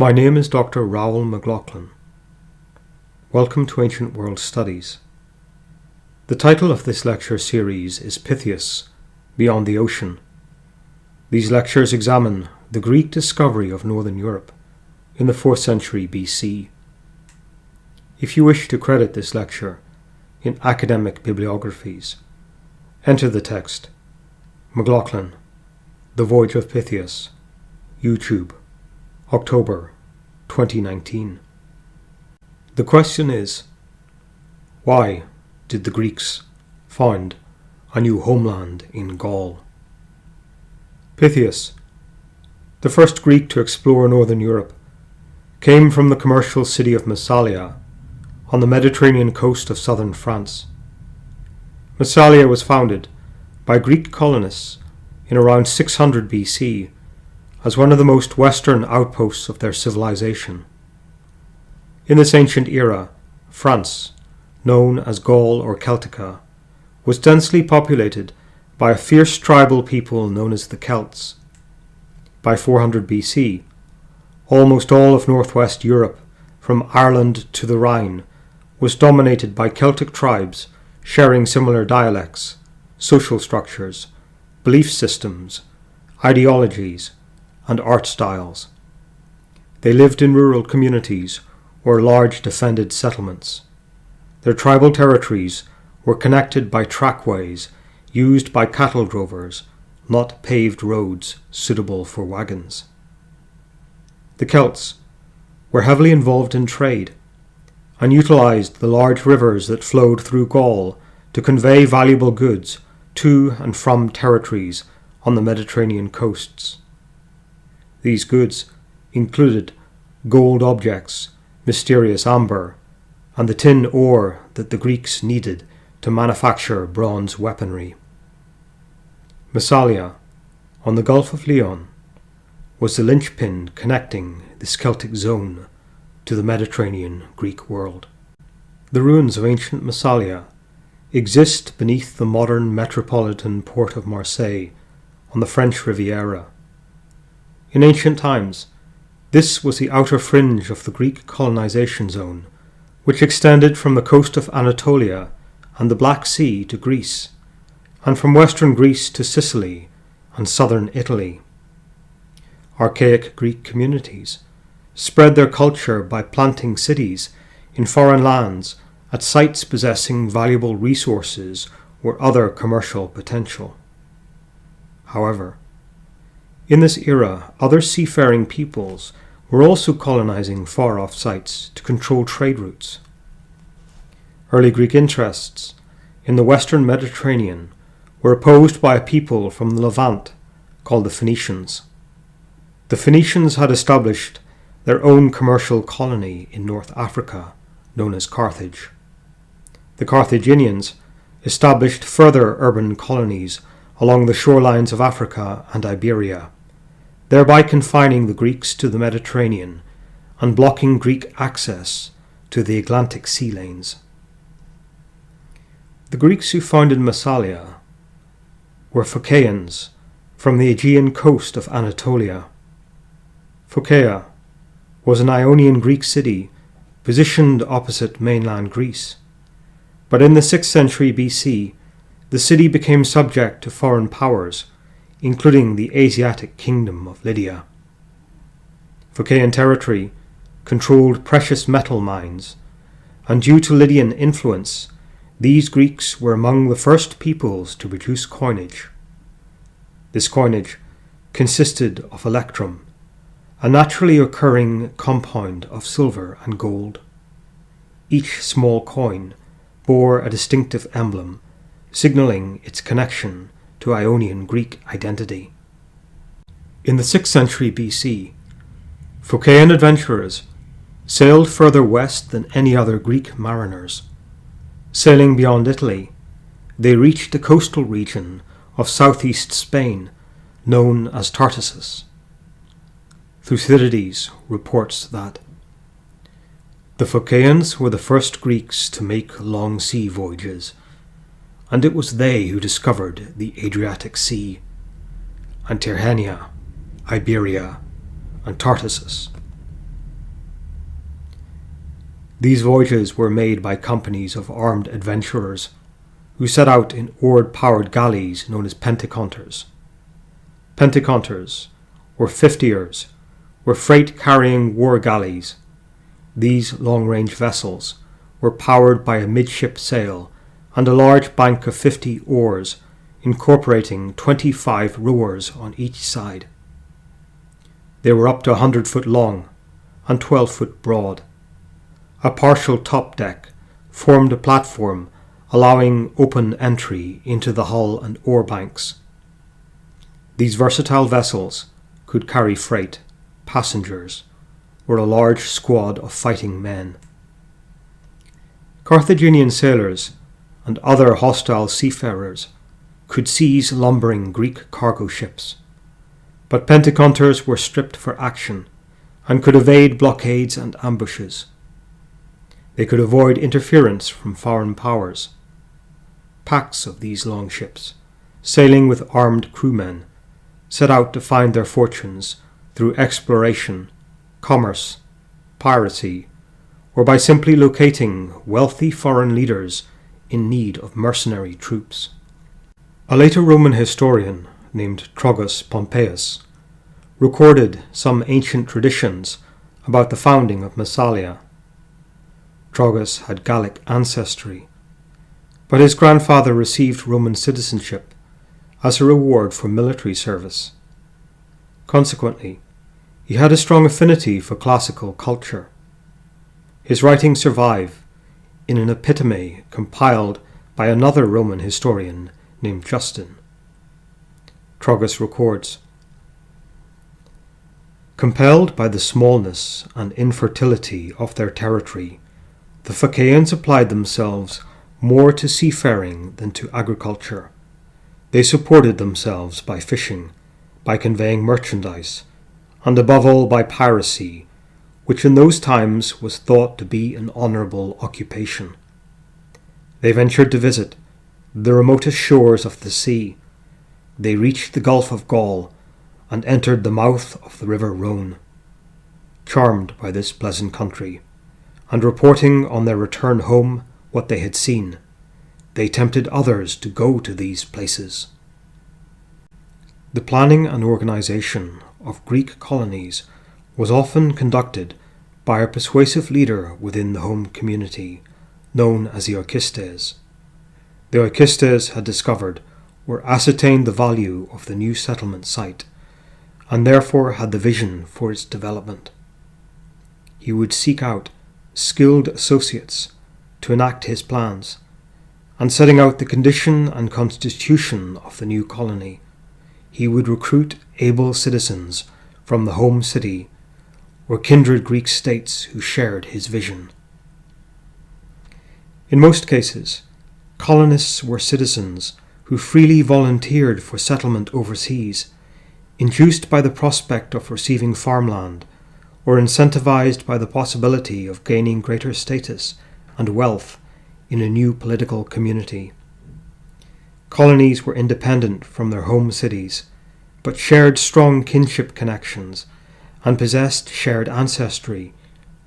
My name is Dr. Raoul McLaughlin. Welcome to Ancient World Studies. The title of this lecture series is Pytheas, Beyond the Ocean. These lectures examine the Greek discovery of Northern Europe in the 4th century BC. If you wish to credit this lecture in academic bibliographies, enter the text McLaughlin, The Voyage of Pytheas, YouTube, October 2019. The question is, why did the Greeks find a new homeland in Gaul? Pytheas, the first Greek to explore northern Europe, came from the commercial city of Massalia on the Mediterranean coast of southern France. Massalia was founded by Greek colonists in around 600 BC as one of the most western outposts of their civilization. In this ancient era, France, known as Gaul or Celtica, was densely populated by a fierce tribal people known as the Celts. By 400 BC, almost all of northwest Europe, from Ireland to the Rhine, was dominated by Celtic tribes sharing similar dialects, social structures, belief systems, ideologies, and art styles. They lived in rural communities or large defended settlements. Their tribal territories were connected by trackways used by cattle drovers, not paved roads suitable for wagons. The Celts were heavily involved in trade and utilized the large rivers that flowed through Gaul to convey valuable goods to and from territories on the Mediterranean coasts. These goods included gold objects, mysterious amber, and the tin ore that the Greeks needed to manufacture bronze weaponry. Massalia, on the Gulf of Lion, was the linchpin connecting this Celtic zone to the Mediterranean Greek world. The ruins of ancient Massalia exist beneath the modern metropolitan port of Marseille on the French Riviera. In ancient times, this was the outer fringe of the Greek colonization zone, which extended from the coast of Anatolia and the Black Sea to Greece, and from western Greece to Sicily and southern Italy. Archaic Greek communities spread their culture by planting cities in foreign lands at sites possessing valuable resources or other commercial potential. However, in this era, other seafaring peoples were also colonizing far-off sites to control trade routes. Early Greek interests in the western Mediterranean were opposed by a people from the Levant called the Phoenicians. The Phoenicians had established their own commercial colony in North Africa, known as Carthage. The Carthaginians established further urban colonies along the shorelines of Africa and Iberia, thereby confining the Greeks to the Mediterranean and blocking Greek access to the Atlantic sea lanes. The Greeks who founded Massalia were Phocaeans from the Aegean coast of Anatolia. Phocaea was an Ionian Greek city positioned opposite mainland Greece, but in the 6th century BC, the city became subject to foreign powers, including the Asiatic kingdom of Lydia. Phocaean territory controlled precious metal mines, and due to Lydian influence, these Greeks were among the first peoples to produce coinage. This coinage consisted of electrum, a naturally occurring compound of silver and gold. Each small coin bore a distinctive emblem, signaling its connection to Ionian Greek identity. In the 6th century BC, Phocaean adventurers sailed further west than any other Greek mariners. Sailing beyond Italy, they reached the coastal region of southeast Spain, known as Tartessus. Thucydides reports that the Phocaeans were the first Greeks to make long sea voyages, and it was they who discovered the Adriatic Sea, and Tyrrhenia, Iberia, and Tartessus. These voyages were made by companies of armed adventurers who set out in oar-powered galleys known as penteconters. Penteconters, or 50ers, were freight-carrying war galleys. These long-range vessels were powered by a midship sail and a large bank of 50 oars, incorporating 25 rowers on each side. They were up to 100 foot long and 12 foot broad. A partial top deck formed a platform allowing open entry into the hull and oar banks. These versatile vessels could carry freight, passengers, or a large squad of fighting men. Carthaginian sailors and other hostile seafarers could seize lumbering Greek cargo ships, but penteconters were stripped for action and could evade blockades and ambushes. They could avoid interference from foreign powers. Packs of these long ships, sailing with armed crewmen, set out to find their fortunes through exploration, commerce, piracy, or by simply locating wealthy foreign leaders in need of mercenary troops. A later Roman historian named Trogus Pompeius recorded some ancient traditions about the founding of Massalia. Trogus had Gallic ancestry, but his grandfather received Roman citizenship as a reward for military service. Consequently, he had a strong affinity for classical culture. His writings survive in an epitome compiled by another Roman historian named Justin. Trogus records, "Compelled by the smallness and infertility of their territory, the Phaeacians applied themselves more to seafaring than to agriculture. They supported themselves by fishing, by conveying merchandise, and above all by piracy, which in those times was thought to be an honourable occupation. They ventured to visit the remotest shores of the sea. They reached the Gulf of Gaul and entered the mouth of the river Rhone. Charmed by this pleasant country, and reporting on their return home what they had seen, they tempted others to go to these places." The planning and organization of Greek colonies was often conducted by a persuasive leader within the home community, known as the oikistes. The oikistes had discovered or ascertained the value of the new settlement site, and therefore had the vision for its development. He would seek out skilled associates to enact his plans, and setting out the condition and constitution of the new colony, he would recruit able citizens from the home city or kindred Greek states who shared his vision. In most cases, colonists were citizens who freely volunteered for settlement overseas, induced by the prospect of receiving farmland, or incentivized by the possibility of gaining greater status and wealth in a new political community. Colonies were independent from their home cities, but shared strong kinship connections and possessed shared ancestry,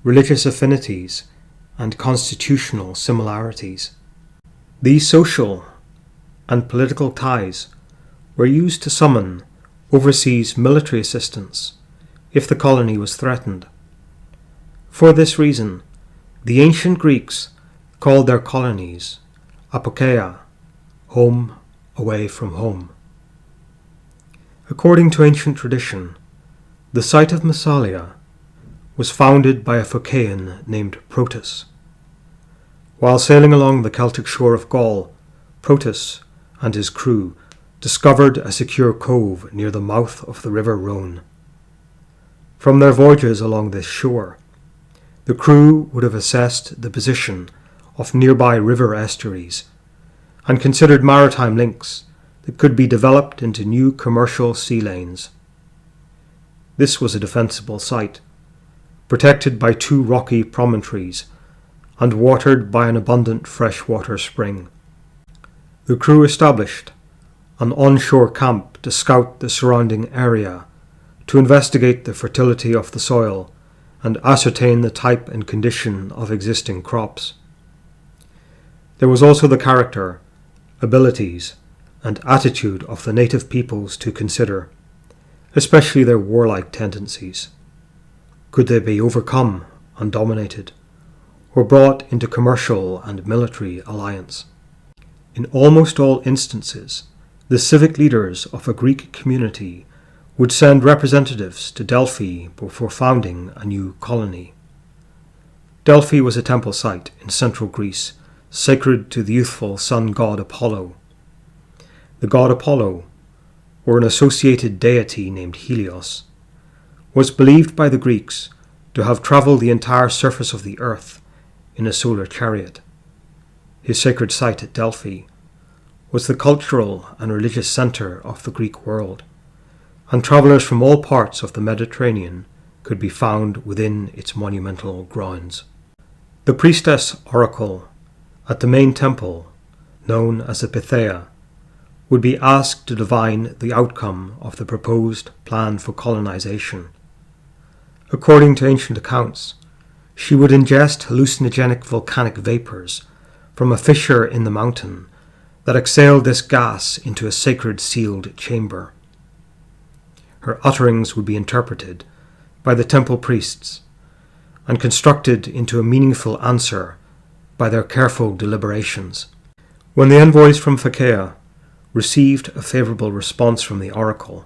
religious affinities, and constitutional similarities. These social and political ties were used to summon overseas military assistance if the colony was threatened. For this reason, the ancient Greeks called their colonies apokeia, home away from home. According to ancient tradition, the site of Massalia was founded by a Phaeacian named Protus. While sailing along the Celtic shore of Gaul, Protus and his crew discovered a secure cove near the mouth of the river Rhone. From their voyages along this shore, the crew would have assessed the position of nearby river estuaries and considered maritime links that could be developed into new commercial sea lanes. This was a defensible site, protected by 2 rocky promontories and watered by an abundant freshwater spring. The crew established an onshore camp to scout the surrounding area, to investigate the fertility of the soil, and ascertain the type and condition of existing crops. There was also the character, abilities, and attitude of the native peoples to consider, especially their warlike tendencies. Could they be overcome and dominated, or brought into commercial and military alliance? In almost all instances, the civic leaders of a Greek community would send representatives to Delphi before founding a new colony. Delphi was a temple site in central Greece, sacred to the youthful sun god Apollo. The god Apollo, or an associated deity named Helios, was believed by the Greeks to have travelled the entire surface of the earth in a solar chariot. His sacred site at Delphi was the cultural and religious centre of the Greek world, and travellers from all parts of the Mediterranean could be found within its monumental grounds. The priestess oracle at the main temple, known as the Pytheas, would be asked to divine the outcome of the proposed plan for colonization. According to ancient accounts, she would ingest hallucinogenic volcanic vapours from a fissure in the mountain that exhaled this gas into a sacred sealed chamber. Her utterings would be interpreted by the temple priests and constructed into a meaningful answer by their careful deliberations. When the envoys from Phakeia received a favourable response from the oracle,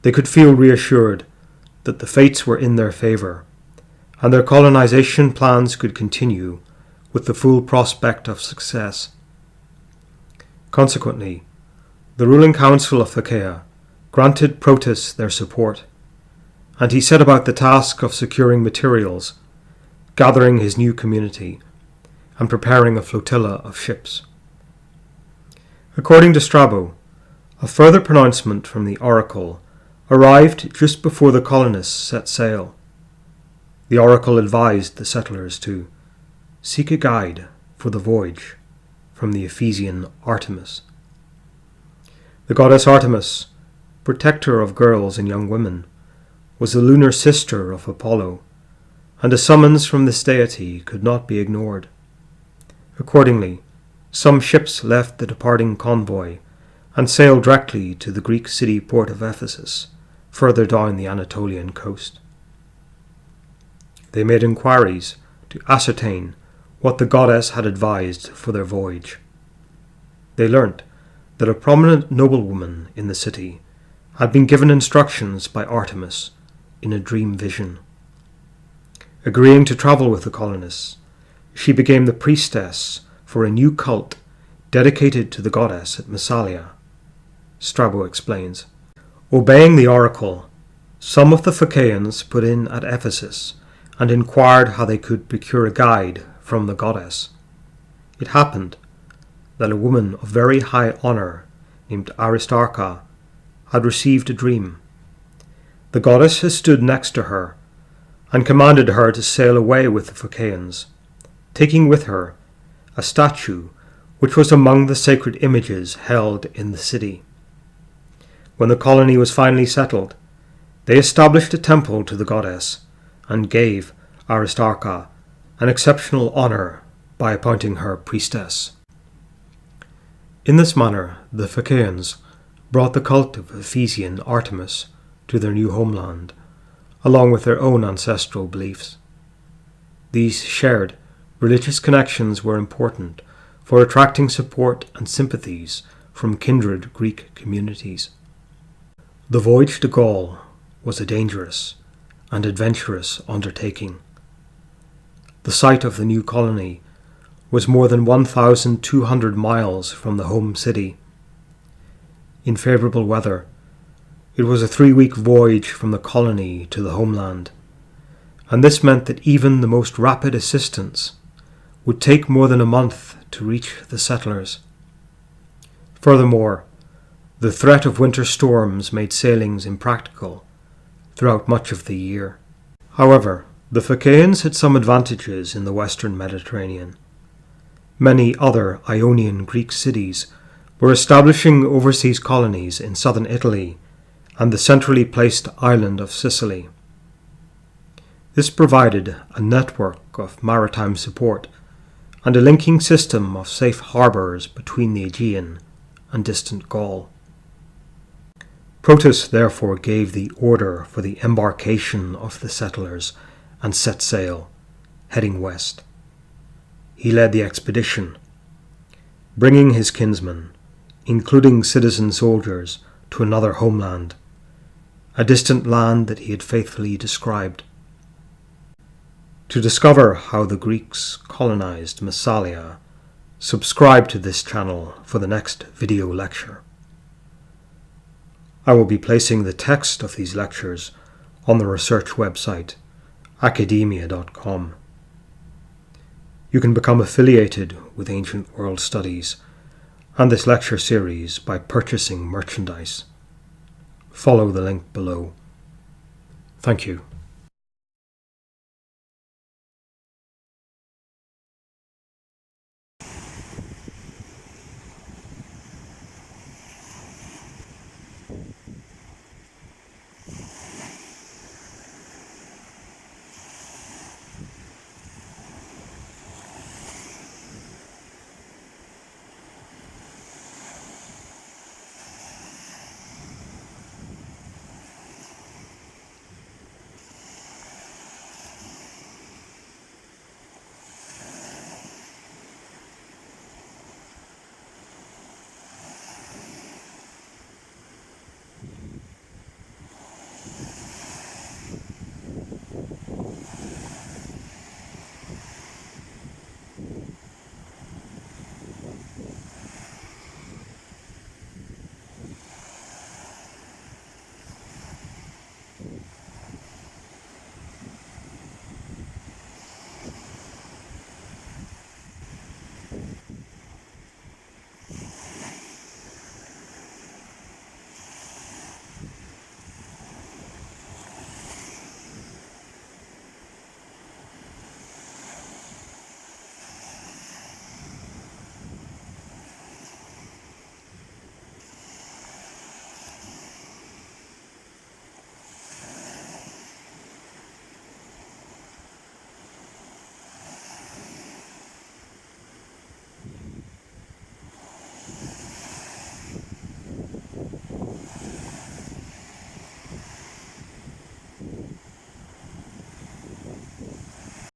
they could feel reassured that the fates were in their favour, and their colonization plans could continue with the full prospect of success. Consequently, the ruling council of Phakeia granted Protus their support, and he set about the task of securing materials, gathering his new community, and preparing a flotilla of ships. According to Strabo, a further pronouncement from the oracle arrived just before the colonists set sail. The oracle advised the settlers to seek a guide for the voyage from the Ephesian Artemis. The goddess Artemis, protector of girls and young women, was the lunar sister of Apollo, and a summons from this deity could not be ignored. Accordingly, some ships left the departing convoy and sailed directly to the Greek city port of Ephesus, further down the Anatolian coast. They made inquiries to ascertain what the goddess had advised for their voyage. They learnt that a prominent noblewoman in the city had been given instructions by Artemis in a dream vision. Agreeing to travel with the colonists, she became the priestess for a new cult dedicated to the goddess at Massalia. Strabo explains, obeying the oracle, some of the Phakeans put in at Ephesus and inquired how they could procure a guide from the goddess. It happened that a woman of very high honour named Aristarcha had received a dream. The goddess had stood next to her and commanded her to sail away with the Phakeans, taking with her a statue which was among the sacred images held in the city. When the colony was finally settled, they established a temple to the goddess and gave Aristarcha an exceptional honour by appointing her priestess. In this manner, the Phakeans brought the cult of Ephesian Artemis to their new homeland, along with their own ancestral beliefs. These shared religious connections were important for attracting support and sympathies from kindred Greek communities. The voyage to Gaul was a dangerous and adventurous undertaking. The site of the new colony was more than 1,200 miles from the home city. In favourable weather, it was a 3-week voyage from the colony to the homeland, and this meant that even the most rapid assistance would take more than a month to reach the settlers. Furthermore, the threat of winter storms made sailings impractical throughout much of the year. However, the Phakeans had some advantages in the western Mediterranean. Many other Ionian Greek cities were establishing overseas colonies in southern Italy and the centrally placed island of Sicily. This provided a network of maritime support and a linking system of safe harbours between the Aegean and distant Gaul. Protus therefore gave the order for the embarkation of the settlers and set sail, heading west. He led the expedition, bringing his kinsmen, including citizen soldiers, to another homeland, a distant land that he had faithfully described. To discover how the Greeks colonized Massalia, subscribe to this channel for the next video lecture. I will be placing the text of these lectures on the research website academia.com. You can become affiliated with Ancient World Studies and this lecture series by purchasing merchandise. Follow the link below. Thank you.